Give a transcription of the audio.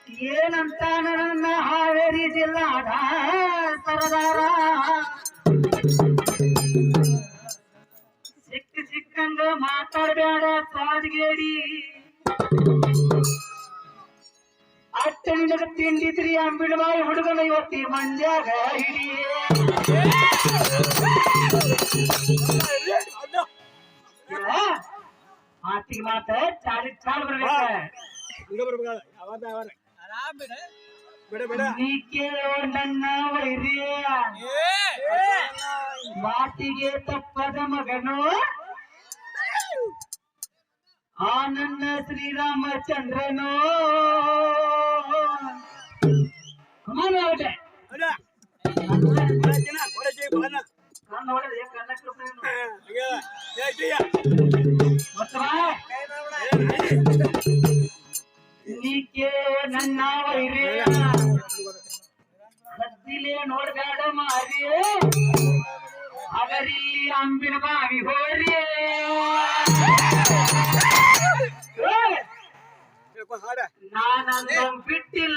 ಏನಂತ ನನ್ನ ಹಾವೇರಿ ಜಿಲ್ಲಾದ ಸರದಾರ ಸಿಕ್ಕಂಗ ಮಾತಾಡಬೇಡ ಸಾಜ್ಗೇಡಿ ಅಟ್ಟ ನಿನಗ ತಿಂಡಿದ್ರಿ ಅಂಬಿಡಬಾಯಿ ಹುಡುಗನ ಇವತ್ತಿ ಮಂಡ್ಯಾಗ ಹಿಡಿ ಮಾತಿಗೆ ಮಾತ ಚಾಲಿಗೆ ಚಾಲು ಬರ್ಬೇಕ ನೀ ಕೇಳೋ ನನ್ನ ವೈರಿಯ ಮಾತಿಗೆ ತಪ್ಪದ ಮಗನು ಆ ನನ್ನ ಶ್ರೀರಾಮಚಂದ್ರನು ನೀಕೆ ನನ್ನ ವೈರಿಯ ಹದ್ದಿಲೆ ನೋಡ್ಬೇಡ ಮಾರಿ ಅವರಿಲ್ಲಿ ಅಂಬಿನ ಬಾವಿ ಹೋರಿ ನಾನಂತ ಬಿಟ್ಟಿಲ್ಲ